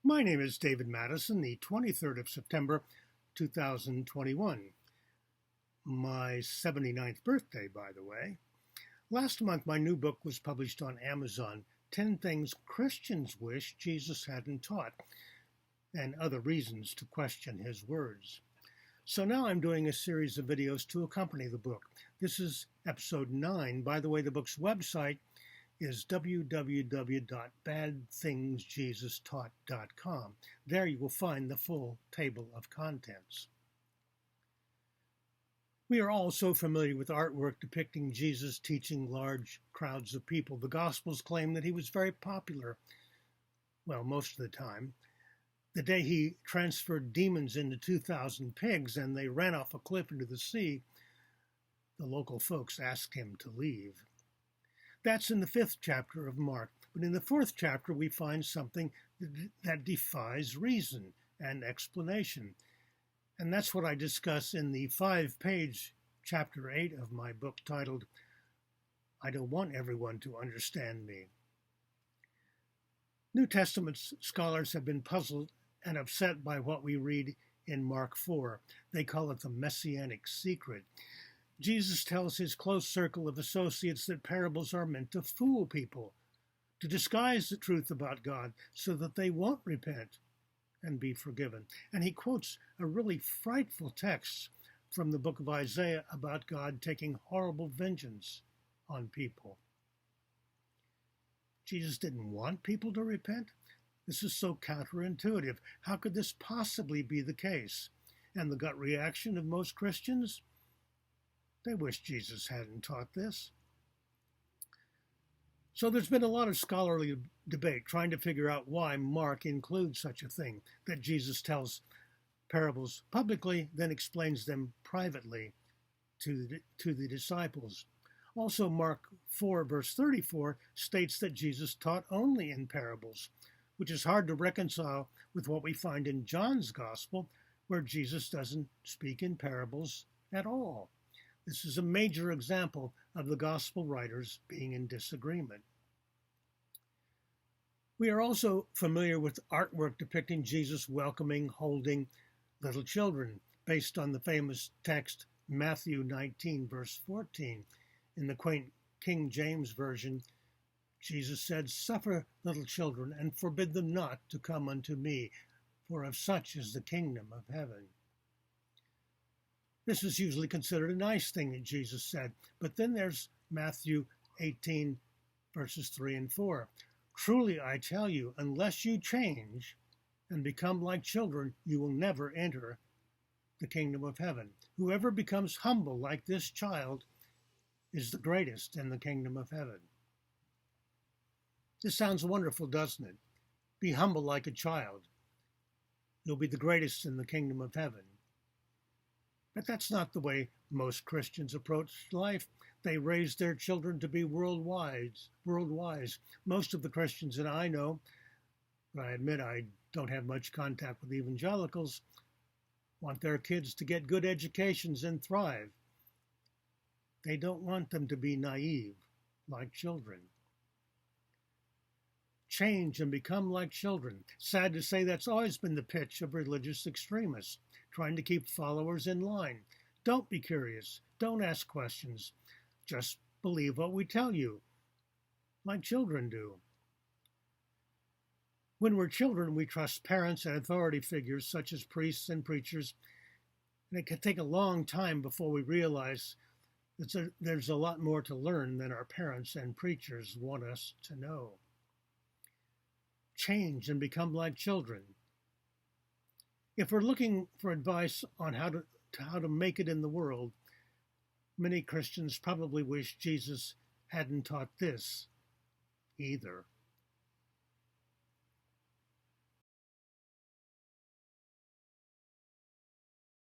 My name is David Madison, the 23rd of September, 2021. My 79th birthday, by the way. Last month, my new book was published on Amazon, 10 Things Christians Wish Jesus Hadn't Taught, and Other Reasons to Question His Words. So now I'm doing a series of videos to accompany the book. This is episode 9. By the way, the book's website is www.badthingsjesustaught.com. There you will find the full table of contents. We are all so familiar with artwork depicting Jesus teaching large crowds of people. The Gospels claim that he was very popular, well, most of the time. The day he transferred demons into 2,000 pigs and they ran off a cliff into the sea, the local folks asked him to leave. That's in the 5th chapter of Mark. But in the 4th chapter, we find something that defies reason and explanation. And that's what I discuss in the 5-page chapter 8 of my book titled, I Don't Want Everyone to Understand Me. New Testament scholars have been puzzled and upset by what we read in Mark 4. They call it the Messianic secret. Jesus tells his close circle of associates that parables are meant to fool people, to disguise the truth about God so that they won't repent and be forgiven. And he quotes a really frightful text from the book of Isaiah about God taking horrible vengeance on people. Jesus didn't want people to repent? This is so counterintuitive. How could this possibly be the case? And the gut reaction of most Christians? They wish Jesus hadn't taught this. So there's been a lot of scholarly debate trying to figure out why Mark includes such a thing, that Jesus tells parables publicly, then explains them privately to the disciples. Also, Mark 4, verse 34 states that Jesus taught only in parables, which is hard to reconcile with what we find in John's Gospel, where Jesus doesn't speak in parables at all. This is a major example of the gospel writers being in disagreement. We are also familiar with artwork depicting Jesus welcoming, holding little children, based on the famous text Matthew 19, verse 14. In the quaint King James Version, Jesus said, "Suffer little children, and forbid them not to come unto me, for of such is the kingdom of heaven." This is usually considered a nice thing that Jesus said. But then there's Matthew 18, verses 3 and 4. "Truly I tell you, unless you change and become like children, you will never enter the kingdom of heaven. Whoever becomes humble like this child is the greatest in the kingdom of heaven." This sounds wonderful, doesn't it? Be humble like a child. You'll be the greatest in the kingdom of heaven. But that's not the way most Christians approach life. They raise their children to be world wise. Most of the Christians that I know, but I admit I don't have much contact with evangelicals, want their kids to get good educations and thrive. They don't want them to be naive, like children. Change and become like children. Sad to say, that's always been the pitch of religious extremists, trying to keep followers in line. Don't be curious. Don't ask questions. Just believe what we tell you, like children do. When we're children, we trust parents and authority figures such as priests and preachers, and it can take a long time before we realize that there's a lot more to learn than our parents and preachers want us to know. Change and become like children. If we're looking for advice on how to make it in the world, many Christians probably wish Jesus hadn't taught this either.